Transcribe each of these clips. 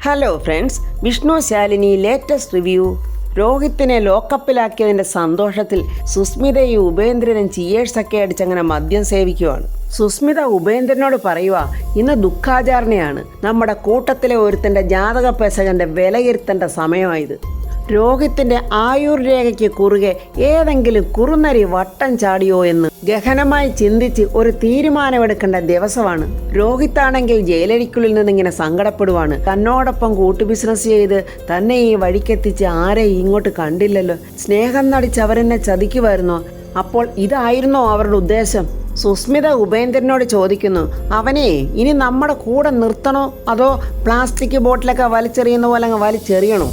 Hello friends, Vishnu Shalini latest review. രോഹിത്തിനെ ലോക്കപ്പിലാക്കിയതിൻ്റെ സന്തോഷത്തിൽ സുസ്മിതയും ഉപേന്ദ്രനും ചിയേഴ്സൊക്കെ അടിച്ചങ്ങനെ മദ്യം സേവിക്കുവാണ്. സുസ്മിത ഉപേന്ദ്രനോട് പറയുക, ഇന്ന് ദുഃഖാചാരണയാണ്, നമ്മുടെ കൂട്ടത്തിലെ ഒരുത്തൻ്റെ ജാതക പേശകൻ്റെ വിലയിരുത്തേണ്ട സമയമായത്. രോഹിത്തിൻ്റെ ആയുർരേഖയ്ക്ക് കുറുകെ ഏതെങ്കിലും കുറുനരി വട്ടം ചാടിയോ എന്ന് ഗഹനമായി ചിന്തിച്ച് ഒരു തീരുമാനമെടുക്കേണ്ട ദിവസമാണ്. രോഹിത്താണെങ്കിൽ ജയിലരിക്കുള്ളിൽ നിന്നിങ്ങനെ സങ്കടപ്പെടുവാണ്. തന്നോടൊപ്പം കൂട്ടു ബിസിനസ് ചെയ്ത് തന്നെ ഈ വഴിക്കെത്തിച്ച് ആരെയും ഇങ്ങോട്ട് കണ്ടില്ലല്ലോ, സ്നേഹം നടിച്ച് അവരെന്നെ ചതിക്കുമായിരുന്നോ? അപ്പോൾ ഇതായിരുന്നോ അവരുടെ ഉദ്ദേശം? സുസ്മിത ഉപേന്ദ്രനോട് ചോദിക്കുന്നു, അവനെ ഇനി നമ്മുടെ കൂടെ നിർത്തണോ അതോ പ്ലാസ്റ്റിക് ബോട്ടിലൊക്കെ വലിച്ചെറിയുന്ന പോലെ അങ്ങ് വലിച്ചെറിയണോ?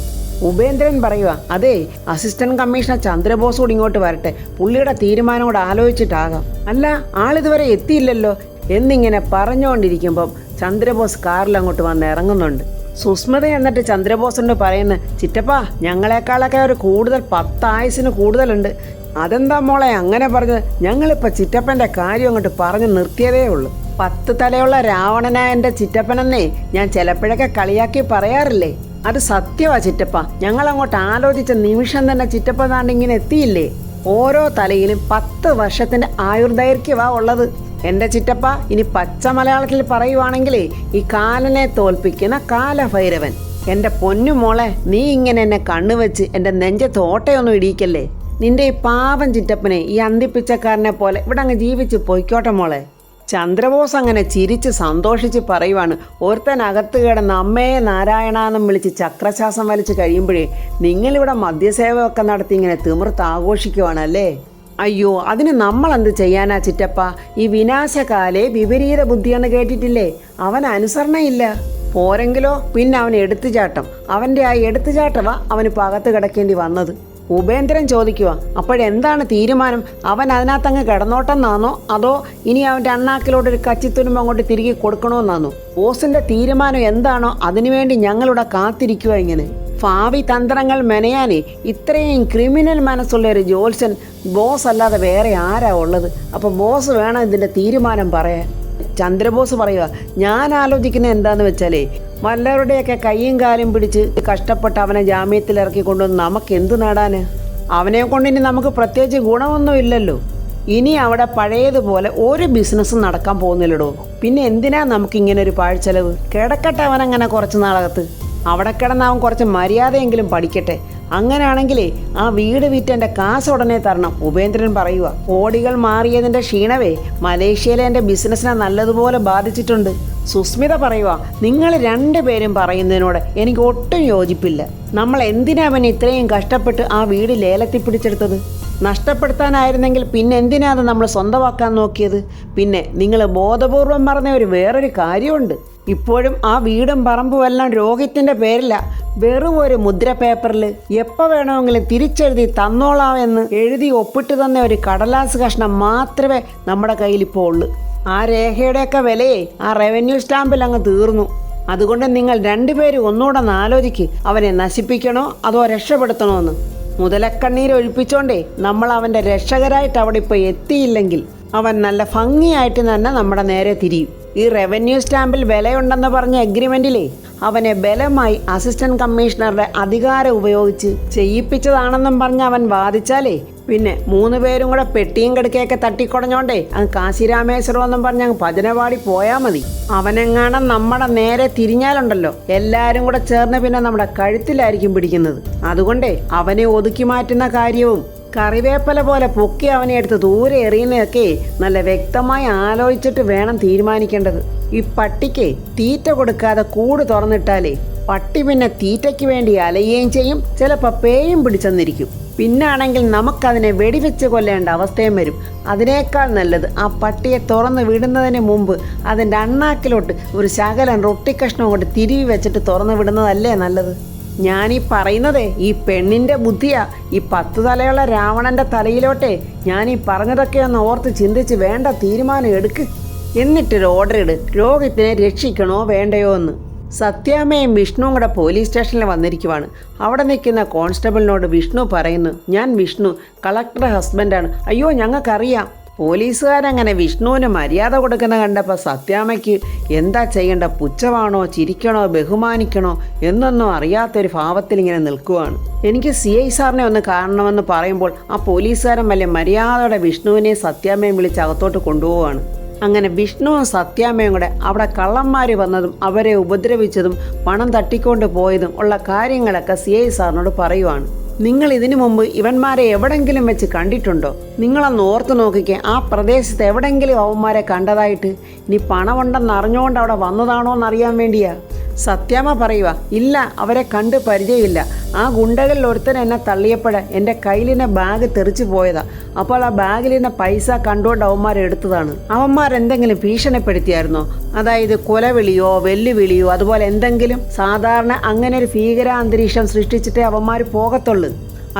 ഉപേന്ദ്രൻ പറയുക, അതെ, അസിസ്റ്റന്റ് കമ്മീഷണർ ചന്ദ്രബോസ് കൂടി ഇങ്ങോട്ട് വരട്ടെ, പുള്ളിയുടെ തീരുമാനം കൂടെ ആലോചിച്ചിട്ടാകാം. അല്ല, ആളിതുവരെ എത്തിയില്ലല്ലോ എന്നിങ്ങനെ പറഞ്ഞുകൊണ്ടിരിക്കുമ്പം ചന്ദ്രബോസ് കാറിൽ അങ്ങോട്ട് വന്ന് ഇറങ്ങുന്നുണ്ട്. സുസ്മിത എന്നിട്ട് ചന്ദ്രബോസിനോട് പറയുന്നു, ചിറ്റപ്പ, ഞങ്ങളെക്കാളൊക്കെ ഒരു കൂടുതൽ 10 ആയുസിന് കൂടുതലുണ്ട്. അതെന്താ മോളെ അങ്ങനെ പറഞ്ഞത്? ഞങ്ങളിപ്പോൾ ചിറ്റപ്പൻ്റെ കാര്യം അങ്ങോട്ട് പറഞ്ഞു നിർത്തിയതേ ഉള്ളൂ. 10 തലയുള്ള രാവണനായ എൻ്റെ ചിറ്റപ്പനെന്നേ ഞാൻ ചിലപ്പോഴൊക്കെ കളിയാക്കി പറയാറില്ലേ? അത് സത്യമാ ചിറ്റപ്പ. ഞങ്ങൾ അങ്ങോട്ട് ആലോചിച്ച നിമിഷം തന്നെ ചിറ്റപ്പ താണ്ടിങ്ങനെ എത്തിയില്ലേ? ഓരോ തലയിലും 10 വർഷത്തിൻ്റെ ആയുർദൈർഘ്യമാ ഉള്ളത് എൻ്റെ ചിറ്റപ്പ. ഇനി പച്ച മലയാളത്തിൽ പറയുവാണെങ്കിലേ, ഈ കാലനെ തോൽപ്പിക്കുന്ന കാലഭൈരവൻ. എൻ്റെ പൊന്നു മോളെ, നീ ഇങ്ങനെ എന്നെ കണ്ണുവെച്ച് എൻ്റെ നെഞ്ചത്ത് ഓട്ടയൊന്നും ഇടിയിക്കല്ലേ. നിന്റെ ഈ പാവം ചിറ്റപ്പനെ ഈ അന്തിപ്പിച്ചക്കാരനെ പോലെ ഇവിടെ അങ്ങ് ജീവിച്ച് പൊയ്ക്കോട്ടെ മോളെ. ചന്ദ്രബോസ് അങ്ങനെ ചിരിച്ച് സന്തോഷിച്ച് പറയുവാണ്, ഒരുത്തനകത്ത് കിടന്ന് അമ്മയെ നാരായണാന്നും വിളിച്ച് ചക്രശ്വാസം വലിച്ച് കഴിയുമ്പോഴേ നിങ്ങളിവിടെ മദ്യസേവയൊക്കെ നടത്തി ഇങ്ങനെ തിമിർത്ത് ആഘോഷിക്കുവാണല്ലേ? അയ്യോ, അതിന് നമ്മളെന്ത് ചെയ്യാനാ ചിറ്റപ്പ? ഈ വിനാശകാലേ വിപരീത ബുദ്ധിയെന്ന് കേട്ടിട്ടില്ലേ? അവൻ അനുസരണയില്ല. പോരെങ്കിലോ പിന്നെ അവൻ എടുത്തുചാട്ടം. അവൻ്റെ ആ എടുത്തുചാട്ടവാ അവന് പകത്ത് കിടക്കേണ്ടി വന്നത്. ഉപേന്ദ്രൻ ചോദിക്കുക, അപ്പോഴെന്താണ് തീരുമാനം? അവൻ അതിനകത്തങ്ങ് കിടന്നോട്ടെന്നാണോ അതോ ഇനി അവൻ്റെ അണ്ണാക്കിലോട്ടൊരു കച്ചിത്തുരുമ്പ് അങ്ങോട്ട് തിരികെ കൊടുക്കണമെന്നാണോ? ബോസിൻ്റെ തീരുമാനം എന്താണോ അതിനുവേണ്ടി ഞങ്ങളിവിടെ കാത്തിരിക്കുക. ഇങ്ങനെ ഭാവി തന്ത്രങ്ങൾ മെനയാനേ ഇത്രയും ക്രിമിനൽ മനസ്സുള്ള ഒരു ജോത്സ്യൻ ബോസ് അല്ലാതെ വേറെ ആരാ ഉള്ളത്? അപ്പോൾ ബോസ് വേണം ഇതിൻ്റെ തീരുമാനം പറയാൻ. ചന്ദ്രബോസ് പറയുക, ഞാൻ ആലോചിക്കുന്നത് എന്താണെന്ന് വെച്ചാലേ, വല്ലവരുടെയൊക്കെ കയ്യും കാലും പിടിച്ച് കഷ്ടപ്പെട്ട് അവനെ ജാമ്യത്തിൽ ഇറക്കിക്കൊണ്ടുവന്ന് നമുക്ക് എന്ത് നേടാൻ? അവനെ കൊണ്ട് ഇനി നമുക്ക് പ്രത്യേകിച്ച് ഗുണമൊന്നും ഇല്ലല്ലോ. ഇനി അവിടെ പഴയതുപോലെ ഒരു ബിസിനസ്സും നടക്കാൻ പോകുന്നില്ലടോ. പിന്നെ എന്തിനാ നമുക്കിങ്ങനെ ഒരു പാഴ്ചെലവ്? കിടക്കട്ടെ അവനങ്ങനെ കുറച്ച് നാളകത്ത്. അവിടെ കിടന്ന് അവൻ കുറച്ച് മര്യാദയെങ്കിലും പഠിക്കട്ടെ. അങ്ങനെയാണെങ്കിലേ ആ വീട് വിറ്റെൻ്റെ കാശ് ഉടനെ തരണം. ഉപേന്ദ്രൻ പറയുക, കോടികൾ മാറിയതിൻ്റെ ക്ഷീണവേ മലേഷ്യയിലെ എൻ്റെ ബിസിനസ്സിനെ നല്ലതുപോലെ ബാധിച്ചിട്ടുണ്ട്. സുസ്മിത പറയുക, നിങ്ങൾ 2 പേരും പറയുന്നതിനോട് എനിക്ക് ഒട്ടും യോജിപ്പില്ല. നമ്മൾ എന്തിനാ അവൻ ഇത്രയും കഷ്ടപ്പെട്ട് ആ വീട് ലേലത്തിൽ പിടിച്ചെടുത്തത്? നഷ്ടപ്പെടുത്താനായിരുന്നെങ്കിൽ പിന്നെ എന്തിനാ അത് നമ്മൾ സ്വന്തമാക്കാൻ നോക്കിയത്? പിന്നെ നിങ്ങൾ ബോധപൂർവം പറഞ്ഞ വേറൊരു കാര്യമുണ്ട്. ഇപ്പോഴും ആ വീടും പറമ്പും എല്ലാം രോഹിത്തിൻ്റെ പേരില്ല. വെറും ഒരു മുദ്ര പേപ്പറിൽ എപ്പോൾ വേണമെങ്കിലും തിരിച്ചെഴുതി തന്നോളാമെന്ന് എഴുതി ഒപ്പിട്ട് തന്ന ഒരു കടലാസ് കഷ്ണം മാത്രമേ നമ്മുടെ കയ്യിലിപ്പോൾ ഉള്ളൂ. ആ രേഖയുടെയൊക്കെ വിലയെ ആ റവന്യൂ സ്റ്റാമ്പിൽ അങ്ങ് തീർന്നു. അതുകൊണ്ട് നിങ്ങൾ 2 പേരും ഒന്നുകൂടെ ആലോചിക്ക്, അവനെ നശിപ്പിക്കണോ അതോ രക്ഷപ്പെടുത്തണോ എന്ന്. മുതലക്കണ്ണീര് ഒഴിപ്പിച്ചോണ്ടേ നമ്മൾ അവൻ്റെ രക്ഷകരായിട്ട് അവിടെ ഇപ്പോൾ എത്തിയില്ലെങ്കിൽ അവൻ നല്ല ഭംഗിയായിട്ട് തന്നെ നമ്മുടെ നേരെ തിരിയും. ഈ റവന്യൂ സ്റ്റാമ്പിൽ വിലയുണ്ടെന്ന് പറഞ്ഞ എഗ്രിമെൻറ്റിലേ അവനെ ബലമായി അസിസ്റ്റന്റ് കമ്മീഷണറുടെ അധികാരം ഉപയോഗിച്ച് ചെയ്യിപ്പിച്ചതാണെന്നും പറഞ്ഞ് അവൻ വാദിച്ചാലേ പിന്നെ 3 പേരും കൂടെ പെട്ടിയും കിടക്കയൊക്കെ തട്ടിക്കുടഞ്ഞോണ്ടേ അങ്ങ് കാശിരാമേശ്വരം എന്നും പറഞ്ഞ് അങ്ങ് ഭജനപാടി പോയാൽ മതി. അവനെങ്ങാണം നമ്മുടെ നേരെ തിരിഞ്ഞാലുണ്ടല്ലോ എല്ലാവരും കൂടെ ചേർന്ന് പിന്നെ നമ്മുടെ കഴുത്തിലായിരിക്കും പിടിക്കുന്നത്. അതുകൊണ്ടേ അവനെ ഒതുക്കി മാറ്റുന്ന കാര്യവും കറിവേപ്പല പോലെ പൊക്കി അവനെ എടുത്ത് ദൂരെ എറിയുന്നതൊക്കെ നല്ല വ്യക്തമായി ആലോചിച്ചിട്ട് വേണം തീരുമാനിക്കേണ്ടത്. ഈ പട്ടിക്ക് തീറ്റ കൊടുക്കാതെ കൂട് തുറന്നിട്ടാലേ പട്ടി പിന്നെ തീറ്റയ്ക്ക് വേണ്ടി അലയുകയും ചെയ്യും, ചിലപ്പോൾ പേയും പിടിച്ചെന്നിരിക്കും. പിന്നാണെങ്കിൽ നമുക്കതിനെ വെടിവെച്ച് കൊല്ലേണ്ട അവസ്ഥയും വരും. അതിനേക്കാൾ നല്ലത് ആ പട്ടിയെ തുറന്ന് വിടുന്നതിന് മുമ്പ് അതിൻ്റെ അണ്ണാക്കിലോട്ട് ഒരു ശകലം റൊട്ടിക്കഷ്ണം കൊണ്ട് തിരിവി വെച്ചിട്ട് തുറന്ന് വിടുന്നതല്ലേ നല്ലത്? ഞാനീ പറയുന്നതേ ഈ പെണ്ണിൻ്റെ ബുദ്ധിയാ. ഈ 10 തലയുള്ള രാവണൻ്റെ തലയിലോട്ടെ ഞാനീ പറഞ്ഞതൊക്കെ ഒന്ന് ഓർത്ത് ചിന്തിച്ച് വേണ്ട തീരുമാനം എടുക്ക്. എന്നിട്ടൊരു ഓർഡർ ഇട്, രോഹിത്തിനെ രക്ഷിക്കണോ വേണ്ടയോ എന്ന്. സത്യാമ്മയും വിഷ്ണുവും കൂടെ പോലീസ് സ്റ്റേഷനിൽ വന്നിരിക്കുവാണ്. അവിടെ നിൽക്കുന്ന കോൺസ്റ്റബിളിനോട് വിഷ്ണു പറയുന്നു, ഞാൻ വിഷ്ണു, കളക്ടറുടെ ഹസ്ബൻഡാണ്. അയ്യോ, ഞങ്ങൾക്കറിയാം. പോലീസുകാരങ്ങനെ വിഷ്ണുവിന് മര്യാദ കൊടുക്കുന്ന കണ്ടപ്പോൾ സത്യാമ്മയ്ക്ക് എന്താ ചെയ്യേണ്ട, പുച്ഛമാണോ, ചിരിക്കണോ, ബഹുമാനിക്കണോ എന്നൊന്നും അറിയാത്തൊരു ഭാവത്തിൽ ഇങ്ങനെ നിൽക്കുവാണ്. എനിക്ക് CI സാറിനെ ഒന്ന് കാണണമെന്ന് പറയുമ്പോൾ ആ പോലീസുകാരൻ വലിയ മര്യാദയോടെ വിഷ്ണുവിനെയും സത്യാമ്മയും വിളിച്ച് അകത്തോട്ട് കൊണ്ടുപോവാണ്. അങ്ങനെ വിഷ്ണുവും സത്യാമ്മയും കൂടെ അവിടെ കള്ളന്മാർ വന്നതും അവരെ ഉപദ്രവിച്ചതും പണം തട്ടിക്കൊണ്ട് പോയതും ഉള്ള കാര്യങ്ങളൊക്കെ CI സാറിനോട് പറയുവാണ്. നിങ്ങൾ ഇതിനു മുമ്പ് ഇവന്മാരെ എവിടെങ്കിലും വെച്ച് കണ്ടിട്ടുണ്ടോ? നിങ്ങളൊന്ന് ഓർത്ത് നോക്കിക്കേ, ആ പ്രദേശത്ത് എവിടെങ്കിലും അവന്മാരെ കണ്ടതായിട്ട്. ഇനി പണമുണ്ടെന്ന് അറിഞ്ഞുകൊണ്ട് അവിടെ വന്നതാണോ എന്നറിയാൻ വേണ്ടിയാ. സത്യാമ്മ പറയുക, ഇല്ല, അവരെ കണ്ട് പരിചയമില്ല. ആ ഗുണ്ടകളിൽ ഒരുത്തൻ എന്നെ തള്ളിയപ്പോഴ എൻ്റെ കയ്യിലിൻ്റെ ബാഗ് തെറിച്ചു പോയതാ. അപ്പോൾ ആ ബാഗിലിൻ്റെ പൈസ കണ്ടുകൊണ്ട് അവന്മാരെടുത്തതാണ്. അവന്മാരെന്തെങ്കിലും ഭീഷണിപ്പെടുത്തിയായിരുന്നോ? അതായത് കൊലവിളിയോ വെല്ലുവിളിയോ അതുപോലെ എന്തെങ്കിലും? സാധാരണ അങ്ങനെ ഒരു ഭീകരാന്തരീക്ഷം സൃഷ്ടിച്ചിട്ടേ അവന്മാർ പോകത്തുള്ളൂ.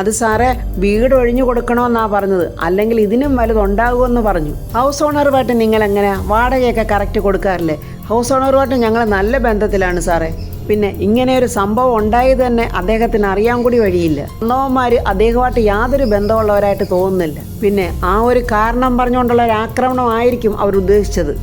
അത് സാറേ, വീട് ഒഴിഞ്ഞു കൊടുക്കണമെന്നാ പറഞ്ഞത്, അല്ലെങ്കിൽ ഇതിനും വലുതുണ്ടാകുമെന്ന് പറഞ്ഞു. ഹൗസ് ഓണറുമായിട്ട് നിങ്ങൾ എങ്ങനെയാ വാടകയൊക്കെ കറക്റ്റ് കൊടുക്കാറില്ലേ? ഹൗസ് ഓണറുമായിട്ട് ഞങ്ങൾ നല്ല ബന്ധത്തിലാണ് സാറേ. പിന്നെ ഇങ്ങനെ ഒരു സംഭവം ഉണ്ടായത് തന്നെ അദ്ദേഹത്തിന് അറിയാൻ കൂടി വഴിയില്ല. അന്നവന്മാർ അദ്ദേഹമായിട്ട് യാതൊരു ബന്ധമുള്ളവരായിട്ട് തോന്നുന്നില്ല. പിന്നെ ആ ഒരു കാരണം പറഞ്ഞുകൊണ്ടുള്ള ഒരു ആക്രമണമായിരിക്കും അവർ ഉദ്ദേശിച്ചത്.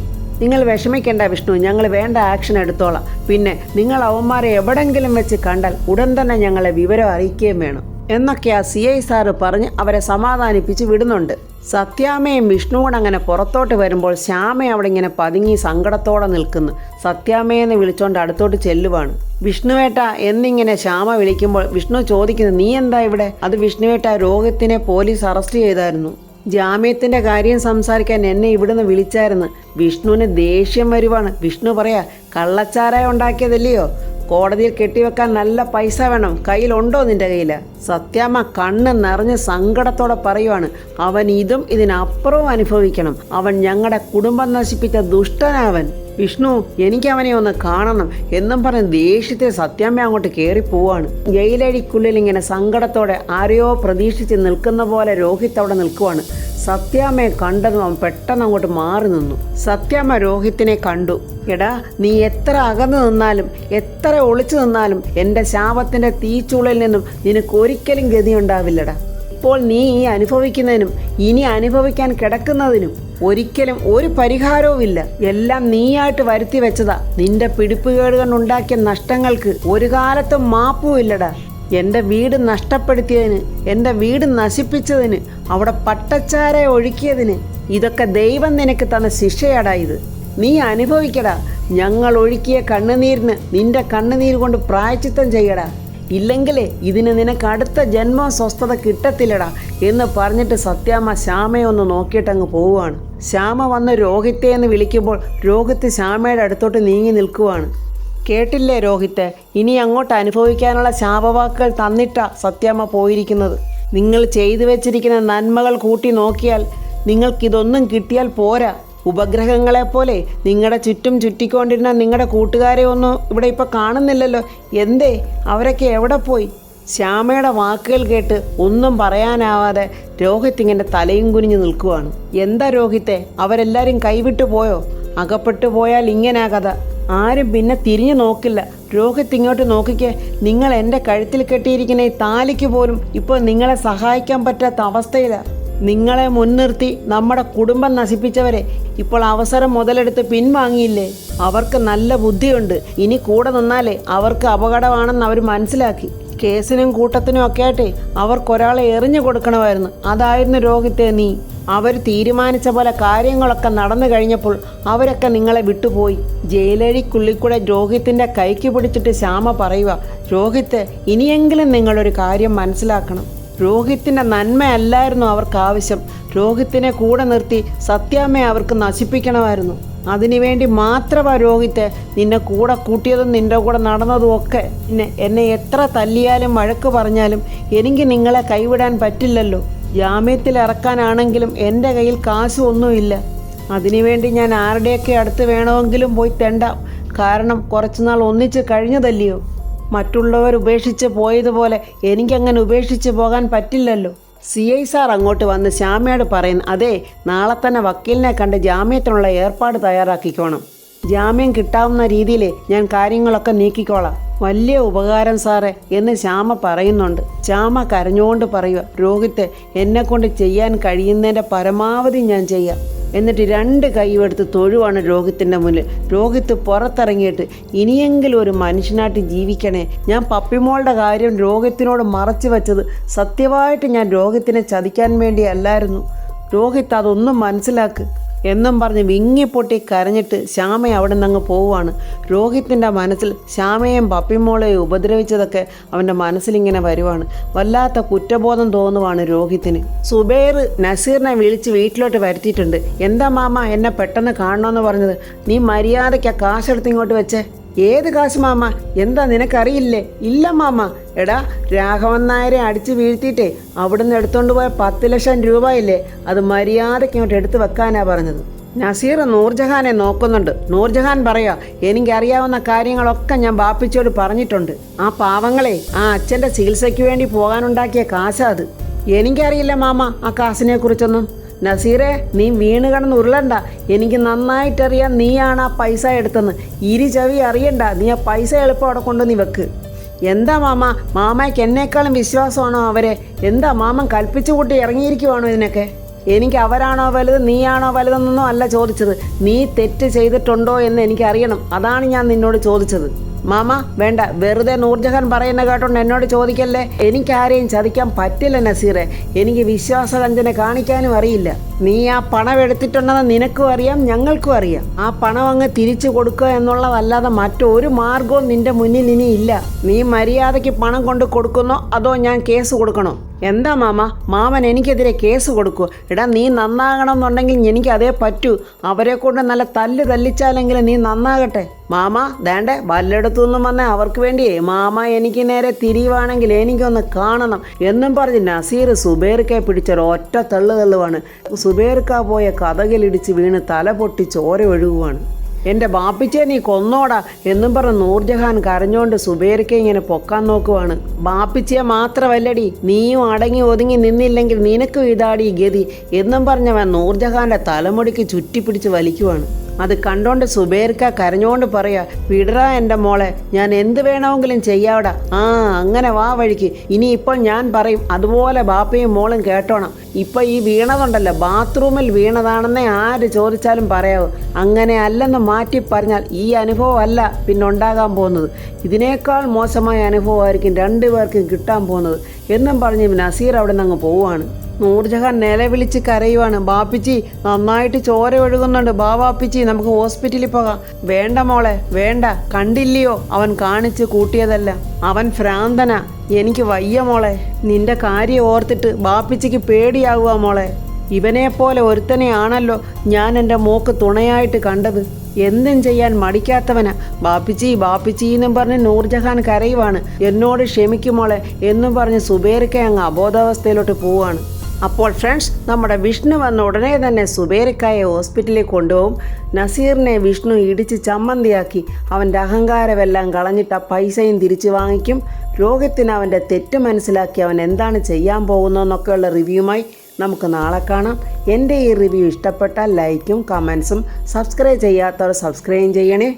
നിങ്ങൾ വിഷമിക്കേണ്ട വിഷ്ണു, ഞങ്ങൾ വേണ്ട ആക്ഷൻ എടുത്തോളാം. പിന്നെ നിങ്ങൾ അവന്മാരെ എവിടെങ്കിലും വെച്ച് കണ്ടാൽ ഉടൻ തന്നെ ഞങ്ങളെ വിവരം അറിയിക്കുകയും വേണം എന്നൊക്കെയാ CI സാറ് പറഞ്ഞ് അവരെ സമാധാനിപ്പിച്ച് വിടുന്നുണ്ട്. സത്യാമ്മയും വിഷ്ണുവും അങ്ങനെ പുറത്തോട്ട് വരുമ്പോൾ ശ്യാമ അവിടെ ഇങ്ങനെ പതുങ്ങി സങ്കടത്തോടെ നിൽക്കുന്നു. സത്യാമ്മയെന്ന് വിളിച്ചോണ്ട് അടുത്തോട്ട് ചെല്ലുവാണ്. വിഷ്ണുവേട്ട എന്നിങ്ങനെ ശ്യാമ വിളിക്കുമ്പോൾ വിഷ്ണു ചോദിക്കുന്നു, നീ എന്താ ഇവിടെ? അത് വിഷ്ണുവേട്ട, രോഹിത്തിനെ പോലീസ് അറസ്റ്റ് ചെയ്തായിരുന്നു. ജാമ്യത്തിൻ്റെ കാര്യം സംസാരിക്കാൻ എന്നെ ഇവിടുന്ന് വിളിച്ചായിരുന്നു. വിഷ്ണുവിന് ദേഷ്യം വരുവാണ്. വിഷ്ണു പറയാ, കള്ളച്ചാരായ ഉണ്ടാക്കിയതല്ലയോ, കോടതിയിൽ കെട്ടിവെക്കാൻ നല്ല പൈസ വേണം, കയ്യിലുണ്ടോ നിന്റെ കയ്യിൽ? സത്യാമ്മ കണ്ണ് നിറഞ്ഞ് സങ്കടത്തോടെ പറയുവാണ്, അവൻ ഇതും ഇതിനപ്പുറവും അനുഭവിക്കണം. അവൻ ഞങ്ങളുടെ കുടുംബം നശിപ്പിച്ച ദുഷ്ടനാവൻ. വിഷ്ണു, എനിക്ക് അവനെ ഒന്ന് കാണണം എന്നും പറഞ്ഞ് ദേഷ്യത്തിൽ സത്യാമ്മ അങ്ങോട്ട് കയറി പോവാണ്. ജയിലഴിക്കുള്ളിൽ ഇങ്ങനെ സങ്കടത്തോടെ ആരെയോ പ്രതീക്ഷിച്ച് നിൽക്കുന്ന പോലെ രോഹിത് അവിടെ നിൽക്കുവാണ്. സത്യാമ്മയെ കണ്ടതും അവൻ പെട്ടെന്ന് അങ്ങോട്ട് മാറി നിന്നു. സത്യാമ്മ രോഹിത്തിനെ കണ്ടു. എടാ, നീ എത്ര അകന്നു നിന്നാലും എത്ര ഒളിച്ചു നിന്നാലും എൻ്റെ ശാപത്തിൻ്റെ തീച്ചുളയിൽ നിന്നും നിനക്കൊരിക്കലും ഗതിയുണ്ടാവില്ലടാ. ഇപ്പോൾ നീ ഈ അനുഭവിക്കുന്നതിനും ഇനി അനുഭവിക്കാൻ കിടക്കുന്നതിനും ഒരിക്കലും ഒരു പരിഹാരവുമില്ല. എല്ലാം നീയായിട്ട് വരുത്തി വെച്ചതാ. നിന്റെ പിടിപ്പുകേട് കൊണ്ടുണ്ടാക്കിയ നഷ്ടങ്ങൾക്ക് ഒരു കാലത്തും മാപ്പുമില്ലടാ. എൻ്റെ വീട് നഷ്ടപ്പെടുത്തിയതിന്, എൻ്റെ വീട് നശിപ്പിച്ചതിന്, അവിടെ പട്ടച്ചാര ഒഴുക്കിയതിന്, ഇതൊക്കെ ദൈവം നിനക്ക് തന്ന ശിക്ഷയാടാ. ഇത് നീ അനുഭവിക്കടാ. ഞങ്ങൾ ഒഴുക്കിയ കണ്ണുനീരിന് നിന്റെ കണ്ണുനീര് കൊണ്ട് പ്രായച്ചിത്തം ചെയ്യടാ. ഇല്ലെങ്കിലേ ഇതിന് നിനക്ക് അടുത്ത ജന്മം സ്വസ്ഥത കിട്ടത്തില്ലടാ എന്ന് പറഞ്ഞിട്ട് സത്യാമ്മ ശ്യാമയെ ഒന്ന് നോക്കിയിട്ടങ്ങ് പോവുകയാണ്. ശ്യാമ വന്ന് രോഹിത്തെ എന്ന് വിളിക്കുമ്പോൾ രോഹിത്ത് ശ്യാമയുടെ അടുത്തോട്ട് നീങ്ങി നിൽക്കുവാണ്. കേട്ടില്ലേ രോഹിത്തെ, ഇനി അങ്ങോട്ട് അനുഭവിക്കാനുള്ള ശാപവാക്കുകൾ തന്നിട്ടാ സത്യാമ്മ പോയിരിക്കുന്നത്. നിങ്ങൾ ചെയ്തു വെച്ചിരിക്കുന്ന നന്മകൾ കൂട്ടി നോക്കിയാൽ നിങ്ങൾക്കിതൊന്നും കിട്ടിയാൽ പോരാ. ഉപഗ്രഹങ്ങളെപ്പോലെ നിങ്ങളുടെ ചുറ്റും ചുറ്റിക്കൊണ്ടിരുന്ന നിങ്ങളുടെ കൂട്ടുകാരെ ഒന്നും ഇവിടെ ഇപ്പോൾ കാണുന്നില്ലല്ലോ. എന്തേ, അവരൊക്കെ എവിടെ പോയി? ശ്യാമയുടെ വാക്കുകൾ കേട്ട് ഒന്നും പറയാനാവാതെ രോഹിത് ഇങ്ങനെ തലയും കുനിഞ്ഞു നിൽക്കുവാണ്. എന്താ രോഹിത്തെ, അവരെല്ലാവരും കൈവിട്ടു പോയോ? അകപ്പെട്ടു പോയാൽ ഇങ്ങനെ കഥ. ആരും പിന്നെ തിരിഞ്ഞു നോക്കില്ല. രോഹിത് ഇങ്ങോട്ട് നോക്കിക്കേ, നിങ്ങൾ എൻ്റെ കഴുത്തിൽ കെട്ടിയിരിക്കുന്ന ഈ താലിക്ക് പോലും ഇപ്പോൾ നിങ്ങളെ സഹായിക്കാൻ പറ്റാത്ത അവസ്ഥയിലാണ്. നിങ്ങളെ മുൻനിർത്തി നമ്മുടെ കുടുംബം നശിപ്പിച്ചവരെ ഇപ്പോൾ അവസരം മുതലെടുത്ത് പിൻവാങ്ങിയില്ലേ? അവർക്ക് നല്ല ബുദ്ധിയുണ്ട്. ഇനി കൂടെ നിന്നാലേ അവർക്ക് അപകടമാണെന്ന് അവർ മനസ്സിലാക്കി. കേസിനും കൂട്ടത്തിനും ഒക്കെ ആയിട്ട് അവർക്കൊരാളെ എറിഞ്ഞു കൊടുക്കണമായിരുന്നു. അതായിരുന്നു രോഹിത്തെ നീ. അവർ തീരുമാനിച്ച പോലെ കാര്യങ്ങളൊക്കെ നടന്നു കഴിഞ്ഞപ്പോൾ അവരൊക്കെ നിങ്ങളെ വിട്ടുപോയി. ജയിലഴിക്കുള്ളിൽ രോഹിത്തിൻ്റെ കൈക്ക് പിടിച്ചിട്ട് ശ്യാമ പറയുക, രോഹിത്ത്, ഇനിയെങ്കിലും നിങ്ങളൊരു കാര്യം മനസ്സിലാക്കണം. രോഹിത്തിൻ്റെ നന്മയല്ലായിരുന്നു അവർക്ക് ആവശ്യം. രോഹിത്തിനെ കൂടെ നിർത്തി സത്യാമ്മയെ അവർക്ക് നശിപ്പിക്കണമായിരുന്നു. അതിനുവേണ്ടി മാത്രമാണ് രോഹിത്തെ നിന്നെ കൂടെ കൂട്ടിയതും നിൻ്റെ കൂടെ നടന്നതും ഒക്കെ. പിന്നെ എന്നെ എത്ര തല്ലിയാലും വഴക്ക് പറഞ്ഞാലും എനിക്ക് നിങ്ങളെ കൈവിടാൻ പറ്റില്ലല്ലോ. ജാമ്യത്തിൽ ഇറക്കാനാണെങ്കിലും എൻ്റെ കയ്യിൽ കാശ് ഒന്നുമില്ല. അതിനുവേണ്ടി ഞാൻ ആരുടെയൊക്കെ അടുത്ത് വേണമെങ്കിലും പോയി തെണ്ടാം. കാരണം കുറച്ചുനാൾ ഒന്നിച്ച് കഴിഞ്ഞതല്ലയോ. മറ്റുള്ളവർ ഉപേക്ഷിച്ച് പോയതുപോലെ എനിക്കങ്ങനെ ഉപേക്ഷിച്ച് പോകാൻ പറ്റില്ലല്ലോ. CI സാർ അങ്ങോട്ട് വന്ന് ശ്യാമയോട് പറയുന്നു, അതെ, നാളെ തന്നെ വക്കീലിനെ കണ്ട് ജാമ്യത്തിനുള്ള ഏർപ്പാട് തയ്യാറാക്കിക്കോണം. ജാമ്യം കിട്ടാവുന്ന രീതിയിൽ ഞാൻ കാര്യങ്ങളൊക്കെ നീക്കിക്കോളാം. വലിയ ഉപകാരം സാറേ എന്ന് ശ്യാമ പറയുന്നുണ്ട്. ശ്യാമ കരഞ്ഞുകൊണ്ട് പറയുക, രോഹിത്തെ, എന്നെക്കൊണ്ട് ചെയ്യാൻ കഴിയുന്നതിൻ്റെ പരമാവധി ഞാൻ ചെയ്യാം. എന്നിട്ട് 2 കൈയെടുത്ത് തൊഴുവാണ് രോഹിത്തിൻ്റെ മുന്നിൽ. രോഹിത്ത് പുറത്തിറങ്ങിയിട്ട്, ഇനിയെങ്കിലും ഒരു മനുഷ്യനായിട്ട് ജീവിക്കണേ. ഞാൻ പപ്പിമോളുടെ കാര്യം രോഹിത്തിനോട് മറച്ചു വെച്ചത് സത്യമായിട്ട് ഞാൻ രോഹിത്തിനെ ചതിക്കാൻ വേണ്ടിയല്ലായിരുന്നു. രോഹിത്ത് അതൊന്നും മനസ്സിലാക്ക് എന്നും പറഞ്ഞ് വിങ്ങിപ്പൊട്ടി കരഞ്ഞിട്ട് ശ്യാമ അവിടെ നിന്ന് അങ്ങ് പോവുകയാണ്. രോഹിത്തിൻ്റെ മനസ്സിൽ ശ്യാമയെയും പപ്പിമോളെയും ഉപദ്രവിച്ചതൊക്കെ അവൻ്റെ മനസ്സിലിങ്ങനെ വരുവാണ്. വല്ലാത്ത കുറ്റബോധം തോന്നുവാണ് രോഹിത്തിന്. സുബൈർ നസീറിനെ വിളിച്ച് വീട്ടിലോട്ട് വരുത്തിയിട്ടുണ്ട്. എന്താ മാമ എന്നെ പെട്ടെന്ന് കാണണമെന്ന് പറഞ്ഞത്? നീ മര്യാദയ്ക്ക് ആ കാശെടുത്ത് ഇങ്ങോട്ട് വെച്ചേ. ഏത് കാശ് മാമ? എന്താ നിനക്കറിയില്ലേ? ഇല്ല മാമ. എടാ, രാഘവൻ നായരെ അടിച്ച് വീഴ്ത്തിയിട്ടേ അവിടുന്ന് എടുത്തുകൊണ്ട് പോയ 10 ലക്ഷം രൂപയില്ലേ, അത് മര്യാദയ്ക്ക് ഇങ്ങോട്ട് എടുത്ത് വെക്കാനാ പറഞ്ഞത്. നസീർ നൂർജഹാനെ നോക്കുന്നുണ്ട്. നൂർജഹാൻ പറയാ, എനിക്കറിയാവുന്ന കാര്യങ്ങളൊക്കെ ഞാൻ ബാപ്പിച്ചോട് പറഞ്ഞിട്ടുണ്ട്. ആ പാവങ്ങളെ ആ അച്ഛൻ്റെ ചികിത്സയ്ക്ക് വേണ്ടി പോകാനുണ്ടാക്കിയ കാശാ അത്. എനിക്കറിയില്ല മാമ ആ കാശിനെ കുറിച്ചൊന്നും. നസീറെ, നീ വീണ് കിടന്ന് ഉരുളണ്ട. എനിക്ക് നന്നായിട്ടറിയാം നീയാണ് ആ പൈസ എടുത്തെന്ന്. ചെവി അറിയണ്ട. നീ ആ പൈസ എളുപ്പം അവിടെ കൊണ്ട് നീ വെക്ക്. എന്താ മാമ, മാമയ്ക്ക് എന്നേക്കാളും വിശ്വാസമാണോ അവരെ? എന്താ മാമൻ കൽപ്പിച്ചു കൂട്ടി ഇറങ്ങിയിരിക്കുവാണോ ഇതിനൊക്കെ? എനിക്ക് അവരാണോ വലുത് നീയാണോ വലുതെന്നൊന്നും അല്ല ചോദിച്ചത്. നീ തെറ്റ് ചെയ്തിട്ടുണ്ടോ എന്ന് എനിക്കറിയണം. അതാണ് ഞാൻ നിന്നോട് ചോദിച്ചത്. മാമ വേണ്ട, വെറുതെ നൂർജഹാൻ പറയുന്ന കേട്ടോണ്ട് എന്നോട് ചോദിക്കല്ലേ. എനിക്കാരെയും ചതിക്കാൻ പറ്റില്ല നസീറെ. എനിക്ക് വിശ്വാസവഞ്ചന കാണിക്കാനും അറിയില്ല. നീ ആ പണം എടുത്തിട്ടുണ്ടെന്ന് നിനക്കും അറിയാം, ഞങ്ങൾക്കും അറിയാം. ആ പണം അങ്ങ് തിരിച്ചു കൊടുക്കുക എന്നുള്ളതല്ലാതെ മറ്റൊരു മാർഗവും നിന്റെ മുന്നിൽ ഇനി ഇല്ല. നീ മര്യാദയ്ക്ക് പണം കൊണ്ട് കൊടുക്കുന്നോ അതോ ഞാൻ കേസ് കൊടുക്കണോ? എന്താ മാമ, മാമൻ എനിക്കെതിരെ കേസ് കൊടുക്കുമോ? എടാ, നീ നന്നാകണം എന്നുണ്ടെങ്കിൽ എനിക്ക് അതേ പറ്റൂ. അവരെ കൊണ്ട് നല്ല തല്ലിച്ചാലെങ്കിലും നീ നന്നാകട്ടെ. മാമ വേണ്ടേ, വല്ലയിടത്തു നിന്നും വന്നേ അവർക്ക് വേണ്ടിയേ മാമ എനിക്ക് നേരെ തിരിയുവാണെങ്കിൽ എനിക്കൊന്ന് കാണണം എന്നും പറഞ്ഞ് നസീർ സുബൈർക്കെ പിടിച്ചൊരു ഒറ്റ തള്ളുവാണ്. സുബൈർക്ക പോയ കതകിലിടിച്ച് വീണ് തല പൊട്ടി ചോര ഒഴുകുവാണ്. എൻ്റെ ബാപ്പിച്ചെ നീ കൊന്നോടാ എന്നും പറഞ്ഞ് നൂർജഹാൻ കരഞ്ഞോണ്ട് സുബൈർക്കെ ഇങ്ങനെ പൊക്കാൻ നോക്കുവാണ്. ബാപ്പിച്ചയെ മാത്രമല്ലടി, നീയും അടങ്ങി ഒതുങ്ങി നിന്നില്ലെങ്കിൽ നിനക്കും ഇതാടി ഗതി എന്നും പറഞ്ഞവൻ നൂർജഹാൻ്റെ തലമുടിക്ക് ചുറ്റിപ്പിടിച്ച് വലിക്കുവാണ്. അത് കണ്ടോണ്ട് സുബൈർക്ക കരഞ്ഞോണ്ട് പറയാ, വിടറാ എൻ്റെ മോളെ, ഞാൻ എന്ത് വേണമെങ്കിലും ചെയ്യാവടാ. ആ അങ്ങനെ വാ വഴിക്ക്. ഇനിയിപ്പോൾ ഞാൻ പറയും അതുപോലെ ബാപ്പയും മോളും കേട്ടോണം. ഇപ്പം ഈ വീണതുണ്ടല്ലോ, ബാത്റൂമിൽ വീണതാണെന്നേ ആര് ചോദിച്ചാലും പറയാവൂ. അങ്ങനെ അല്ലെന്ന് മാറ്റി പറഞ്ഞാൽ ഈ അനുഭവം അല്ല പിന്നുണ്ടാകാൻ പോകുന്നത്. ഇതിനേക്കാൾ മോശമായ അനുഭവമായിരിക്കും 2 പേർക്കും കിട്ടാൻ പോകുന്നത് എന്നും പറഞ്ഞ് നസീർ അവിടെ നിന്ന് അങ്ങ് പോവുകയാണ്. നൂർജഹാൻ നിലവിളിച്ച് കരയുവാണ്. ബാപ്പിച്ചി, നന്നായിട്ട് ചോര ഒഴുകുന്നുണ്ട്. ബാപ്പിച്ചി, നമുക്ക് ഹോസ്പിറ്റലിൽ പോകാം. വേണ്ട മോളെ വേണ്ട. കണ്ടില്ലയോ അവൻ കാണിച്ച് കൂട്ടിയതല്ല. അവൻ ഭ്രാന്തനാ. എനിക്ക് വയ്യ മോളെ. നിന്റെ കാര്യം ഓർത്തിട്ട് ബാപ്പിച്ചിക്ക് പേടിയാവുക മോളെ. ഇവനെപ്പോലെ ഒരുത്തനെയാണല്ലോ ഞാൻ എൻ്റെ മോക്ക് തുണയായിട്ട് കണ്ടത്. എന്തും ചെയ്യാൻ മടിക്കാത്തവനാ. ബാപ്പിച്ചി എന്നും പറഞ്ഞ് നൂർജഹാൻ കരയുവാണ്. എന്നോട് ക്ഷമിക്കുമോളെ എന്നും പറഞ്ഞ് സുബൈർക്ക അങ്ങ് അബോധാവസ്ഥയിലോട്ട് പോവാണ്. അപ്പോൾ ഫ്രണ്ട്സ്, നമ്മുടെ വിഷ്ണു വന്ന ഉടനെ തന്നെ സുബൈർക്കയെ ഹോസ്പിറ്റലിൽ കൊണ്ടുപോകും. നസീറിനെ വിഷ്ണു ഇടിച്ച് ചമ്മന്തിയാക്കി അവൻ്റെ അഹങ്കാരമെല്ലാം കളഞ്ഞിട്ട് ആ പൈസയും തിരിച്ചു വാങ്ങിക്കും. രോഹിത്തിന് അവൻ്റെ തെറ്റ് മനസ്സിലാക്കി അവൻ എന്താണ് ചെയ്യാൻ പോകുന്നതെന്നൊക്കെയുള്ള റിവ്യൂമായി നമുക്ക് നാളെ കാണാം. എൻ്റെ ഈ റിവ്യൂ ഇഷ്ടപ്പെട്ടാൽ ലൈക്കും കമൻസും, സബ്സ്ക്രൈബ് ചെയ്യാത്തവർ സബ്സ്ക്രൈബ് ചെയ്യണേ.